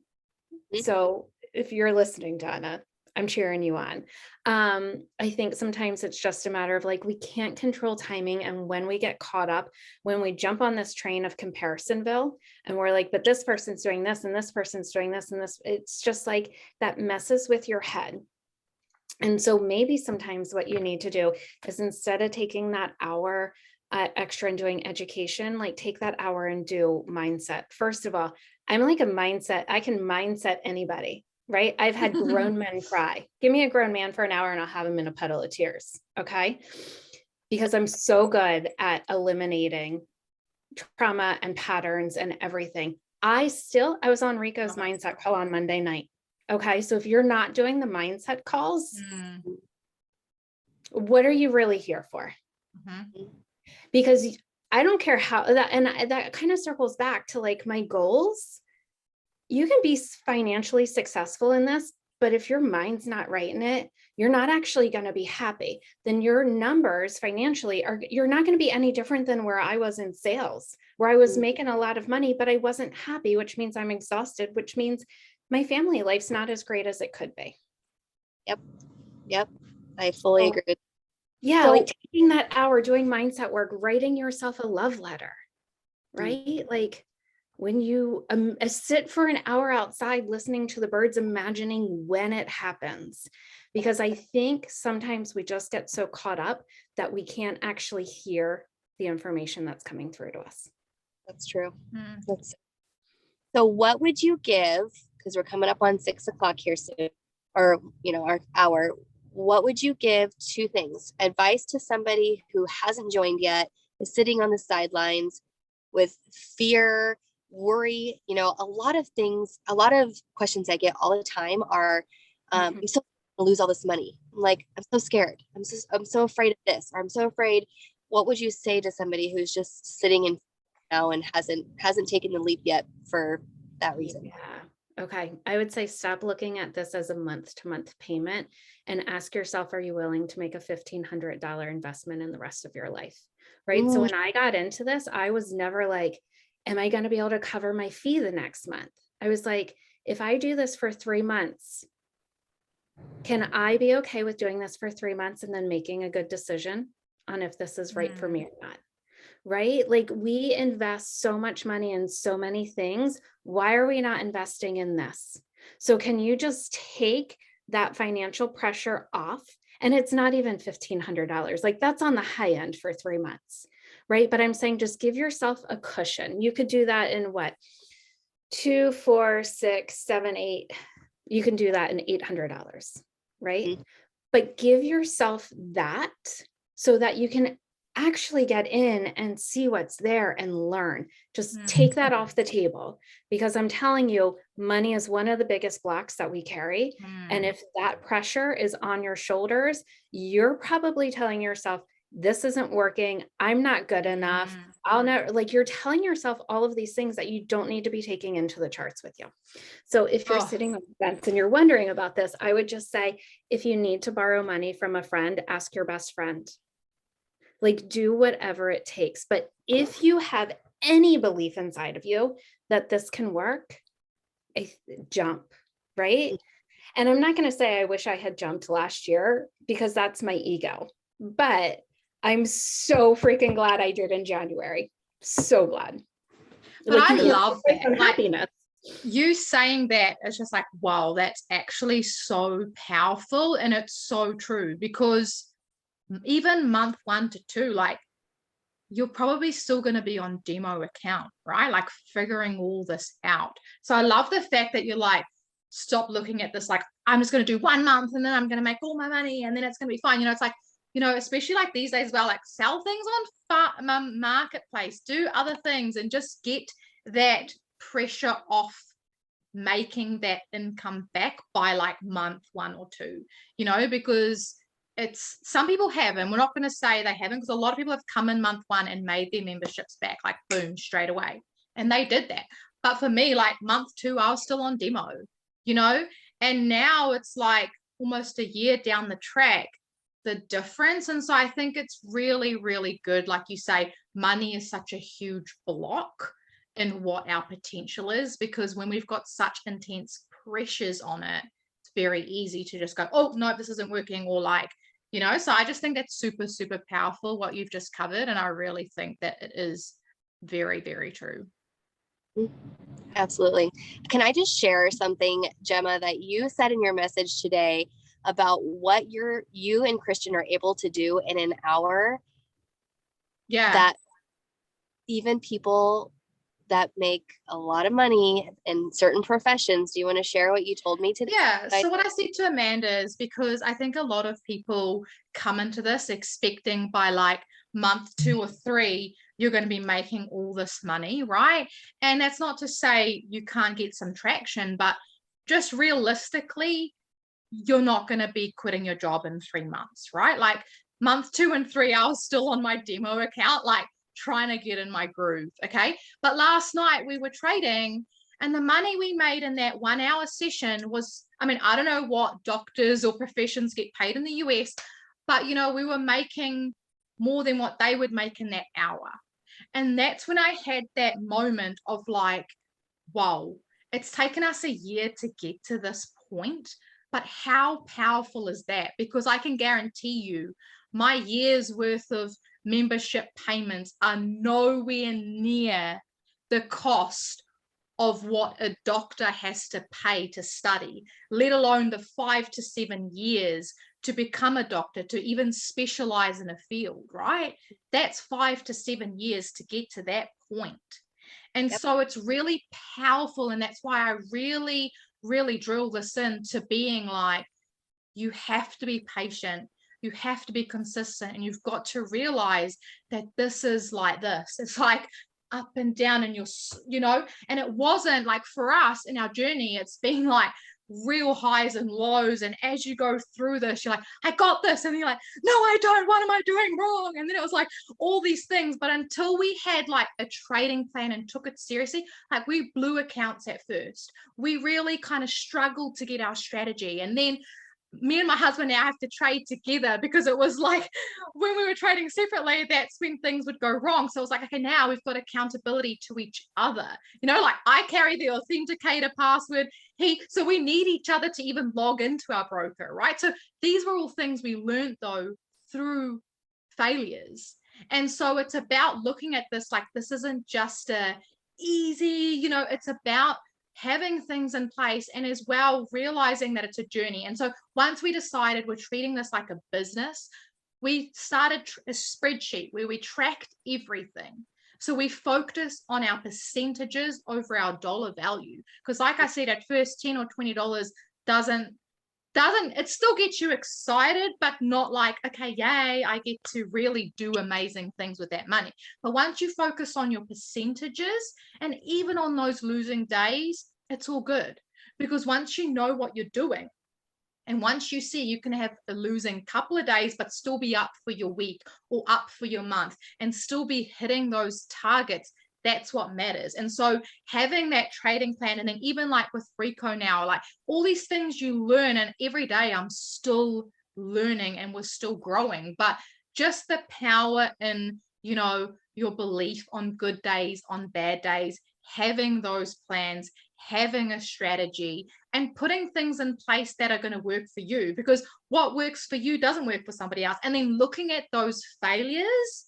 So if you're listening, Donna, I'm cheering you on. I think sometimes it's just a matter of like, we can't control timing. And when we get caught up, when we jump on this train of comparisonville and we're like, but this person's doing this and this person's doing this and this, it's just like that messes with your head. And so maybe sometimes what you need to do is, instead of taking that hour extra and doing education, like take that hour and do mindset. First of all, I'm like a mindset. I can mindset anybody, right? I've had grown men cry. Give me a grown man for an hour and I'll have him in a puddle of tears. Okay. Because I'm so good at eliminating trauma and patterns and everything. I was on Rico's mindset call on Monday night. Okay. So if you're not doing the mindset calls, what are you really here for? Because I don't care how that, and that kind of circles back to like my goals. You can be financially successful in this, but if your mind's not right in it, you're not actually going to be happy. Then your numbers financially you're not going to be any different than where I was in sales, where I was making a lot of money, but I wasn't happy, which means I'm exhausted, which means my family life's not as great as it could be. Yep. I fully agree. Yeah, So- like taking that hour doing mindset work, writing yourself a love letter, right? Like when you sit for an hour outside listening to the birds, imagining when it happens, because I think sometimes we just get so caught up that we can't actually hear the information that's coming through to us. That's true. So what would you give, because we're coming up on 6 o'clock here soon, or, our hour, what would you give? 2 things: advice to somebody who hasn't joined yet, is sitting on the sidelines with fear, worry, a lot of things, a lot of questions I get all the time are, I'm so gonna lose all this money. I'm like, I'm so scared. I'm so afraid of this, or I'm so afraid. What would you say to somebody who's just sitting in now and hasn't taken the leap yet for that reason? Yeah. Okay. I would say stop looking at this as a month-to-month payment and ask yourself, are you willing to make a $1,500 investment in the rest of your life? Right. So when I got into this, I was never like, am I going to be able to cover my fee the next month? I was like, if I do this for 3 months, can I be okay with doing this for 3 months and then making a good decision on if this is right for me or not? Right? Like we invest so much money in so many things. Why are we not investing in this? So can you just take that financial pressure off? And it's not even $1,500. Like that's on the high end for 3 months, right? But I'm saying just give yourself a cushion. You could do that in what? 2, 4, 6, 7, 8. You can do that in $800, right? But give yourself that so that you can actually get in and see what's there and learn. Just take that off the table, because I'm telling you, money is one of the biggest blocks that we carry. And if that pressure is on your shoulders, you're probably telling yourself, this isn't working. I'm not good enough. I'll never, like you're telling yourself all of these things that you don't need to be taking into the charts with you. So if you're sitting on the fence and you're wondering about this, I would just say, if you need to borrow money from a friend, ask your best friend. Like do whatever it takes. But if you have any belief inside of you that this can work, jump, right? And I'm not going to say I wish I had jumped last year, because that's my ego, but I'm so freaking glad I did in January. So glad. But I love that. Like, happiness. You saying that is just like, wow, that's actually so powerful. And it's so true, because even month 1 to 2, like you're probably still going to be on demo account, right? Like figuring all this out. So I love the fact that you're like, stop looking at this like, I'm just going to do 1 month and then I'm going to make all my money and then it's going to be fine. It's like, especially like these days, well, like sell things on marketplace, do other things, and just get that pressure off making that income back by like month 1 or 2, because it's, some people have, and we're not going to say they haven't, because a lot of people have come in month 1 and made their memberships back like boom straight away, and they did that. But for me, like month 2, I was still on demo, and now it's like almost a year down the track, the difference. And so I think it's really, really good. Like you say, money is such a huge block in what our potential is, because when we've got such intense pressures on it, it's very easy to just go, oh no, this isn't working, or like, so I just think that's super, super powerful what you've just covered, and I really think that it is very, very true. Absolutely. Can I just share something, Gemma, that you said in your message today about what you and Christian are able to do in an hour? Yeah. That even people that make a lot of money in certain professions. Do you want to share what you told me today? Yeah. So what I said to Amanda is, because I think a lot of people come into this expecting by like month 2 or 3, you're going to be making all this money, right? And that's not to say you can't get some traction, but just realistically, you're not going to be quitting your job in 3 months, right? Like month 2 and 3, I was still on my demo account, like trying to get in my groove. Okay. But last night we were trading, and the money we made in that 1 hour session was, I mean, I don't know what doctors or professions get paid in the US, but we were making more than what they would make in that hour. And that's when I had that moment of like, wow, it's taken us a year to get to this point, but how powerful is that? Because I can guarantee you my year's worth of membership payments are nowhere near the cost of what a doctor has to pay to study, let alone the 5 to 7 years to become a doctor, to even specialize in a field, right? That's 5 to 7 years to get to that point. And so it's really powerful. And that's why I really, really drill this into being like, you have to be patient. You have to be consistent, and you've got to realize that this is like this. It's like up and down in your, and it wasn't like for us in our journey, it's been like real highs and lows. And as you go through this, you're like, I got this. And then you're like, no, I don't. What am I doing wrong? And then it was like all these things. But until we had like a trading plan and took it seriously, like we blew accounts at first. We really kind of struggled to get our strategy. And then me and my husband now have to trade together, because it was like when we were trading separately, that's when things would go wrong. So it was like, okay, now we've got accountability to each other. Like I carry the authenticator password. So we need each other to even log into our broker, right? So these were all things we learned though through failures. And so it's about looking at this like this isn't just a easy, it's about having things in place, and as well realizing that it's a journey. And so once we decided we're treating this like a business, we started a spreadsheet where we tracked everything. So we focused on our percentages over our dollar value, because like I said, at first $10 or $20 doesn't it still gets you excited, but not like, okay, yay, I get to really do amazing things with that money. But once you focus on your percentages, and even on those losing days, it's all good, because once you know what you're doing, and once you see you can have a losing couple of days, but still be up for your week or up for your month and still be hitting those targets, that's what matters. And so having that trading plan, and then even like with Rico now, like all these things you learn, and every day I'm still learning and we're still growing, but just the power in, your belief on good days, on bad days, having those plans, having a strategy, and putting things in place that are going to work for you, because what works for you doesn't work for somebody else. And then looking at those failures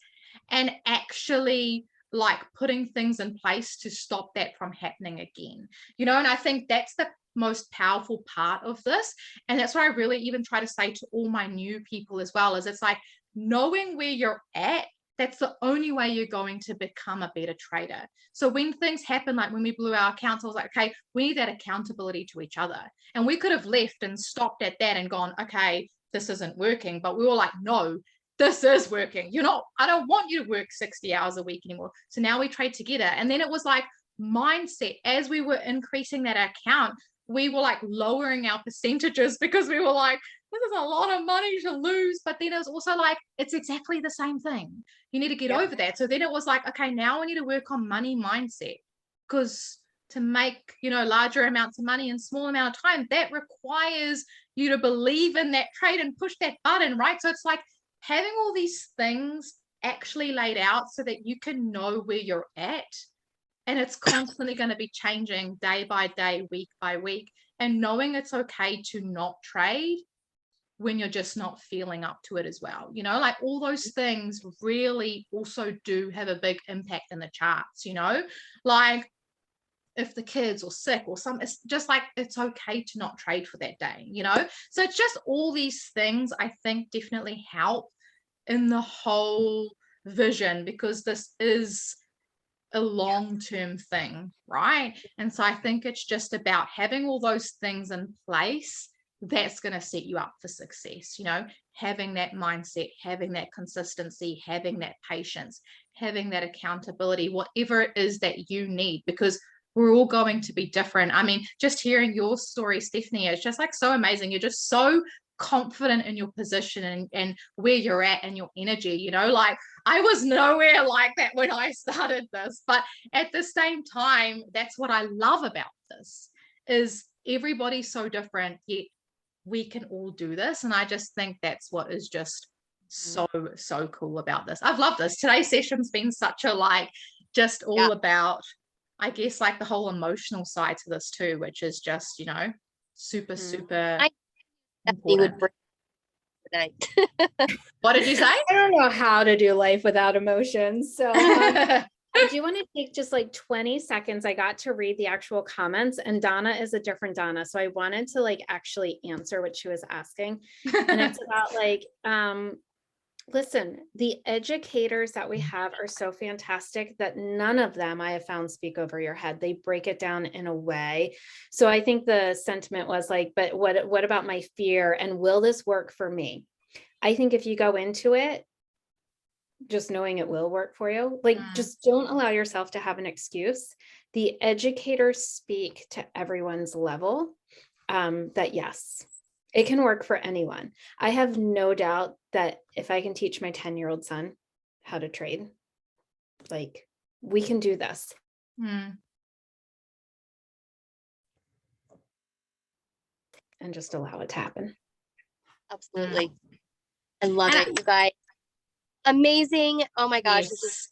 and actually like putting things in place to stop that from happening again, and I think that's the most powerful part of this. And that's what I really even try to say to all my new people as well, is it's like knowing where you're at. That's the only way you're going to become a better trader. So when things happen, like when we blew our accounts, I was like, okay, we need that accountability to each other. And we could have left and stopped at that and gone, okay, this isn't working. But we were like, no, this is working. I don't want you to work 60 hours a week anymore. So now we trade together. And then it was like mindset. As we were increasing that account, we were like lowering our percentages, because we were like, this is a lot of money to lose. But then it was also like, it's exactly the same thing. You need to get over that. So then it was like, okay, now we need to work on money mindset, because to make, larger amounts of money in small amount of time, that requires you to believe in that trade and push that button, right? So it's like having all these things actually laid out so that you can know where you're at. And it's constantly going to be changing day by day, week by week, and knowing it's okay to not trade when you're just not feeling up to it as well. Like all those things really also do have a big impact in the charts, like if the kids are sick or something, it's just like, it's okay to not trade for that day, So it's just all these things I think definitely help in the whole vision, because this is a long-term thing, right? And so I think it's just about having all those things in place that's going to set you up for success, having that mindset, having that consistency, having that patience, having that accountability, whatever it is that you need, because we're all going to be different. I mean, just hearing your story, Stephanie, is just like so amazing. You're just so confident in your position and where you're at and your energy, like I was nowhere like that when I started this, but at the same time, that's what I love about this, is everybody's so different, yet we can all do this. And I just think that's what is just so cool about this. I've loved this. Today's session's been such a just all about I guess like the whole emotional side to this too, which is just, you know, super I definitely would important. bring tonight. What did you say? I don't know how to do life without emotions. So I do want to take just like 20 seconds. I got to read the actual comments, and Donna is a different Donna. So I wanted to like actually answer what she was asking. And it's about like, listen, the educators that we have are so fantastic that none of them I have found speak over your head. They break it down in a way. So I think the sentiment was like, but what about my fear? And will this work for me? I think if you go into it, just knowing it will work for you, like just don't allow yourself to have an excuse. The educators speak to everyone's level, that yes, it can work for anyone. I have no doubt that if I can teach my 10-year-old son how to trade, like we can do this. And just allow it to happen. Absolutely. I love it, you guys. Amazing. Oh my gosh, this is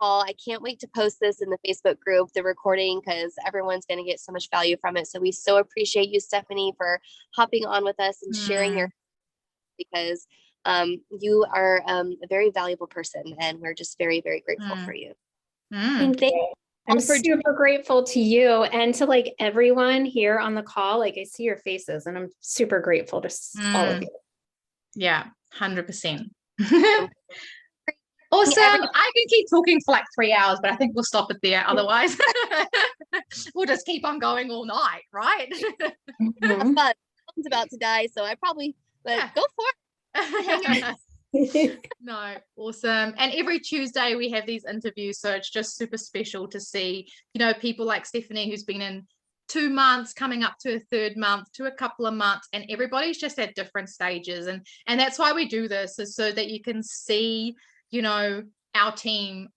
all. I can't wait to post this in the Facebook group, the recording, because everyone's going to get so much value from it. So we so appreciate you, Stephanie, for hopping on with us and sharing your, because you are a very valuable person, and we're just very, very grateful for you. Thank you. I'm super grateful to you and to like everyone here on the call. Like I see your faces, and I'm super grateful to all of you. Yeah, 100%. Awesome. I can keep talking for like 3 hours, but I think we'll stop it there. Otherwise, we'll just keep on going all night, right? But phone's about to die, so I probably go for it. No, awesome. And every Tuesday we have these interviews, so it's just super special to see, you know, people like Stephanie, who's been in 2 months, coming up to a 3rd month, to a couple of months, and everybody's just at different stages. And that's why we do this, is so that you can see, you know, our team,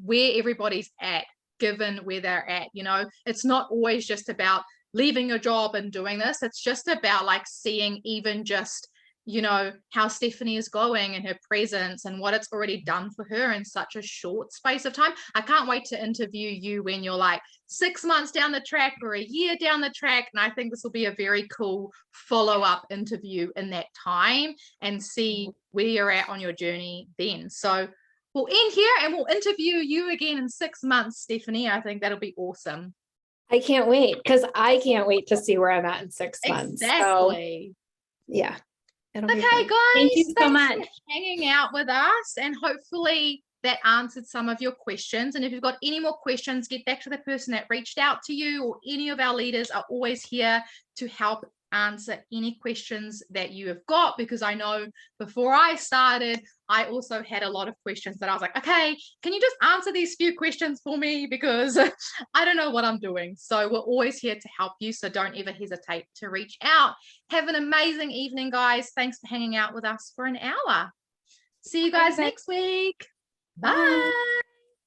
where everybody's at, given where they're at. You know, it's not always just about leaving your job and doing this. It's just about like seeing even just, you know, how Stephanie is glowing and her presence and what it's already done for her in such a short space of time. I can't wait to interview you when you're like 6 months down the track or a year down the track. And I think this will be a very cool follow-up interview in that time, and see where you're at on your journey then. So we'll end here and we'll interview you again in 6 months, Stephanie. I think that'll be awesome. I can't wait, because I can't wait to see where I'm at in 6 months. Exactly. So, yeah. Okay, guys, thank you so much for hanging out with us, and hopefully that answered some of your questions. And if you've got any more questions, get back to the person that reached out to you, or any of our leaders are always here to help answer any questions that you have got, because I know before I started, I also had a lot of questions that I was like, okay, can you just answer these few questions for me, because I don't know what I'm doing. So we're always here to help you, so don't ever hesitate to reach out. Have an amazing evening, guys. Thanks for hanging out with us for an hour. See you guys next week. Bye.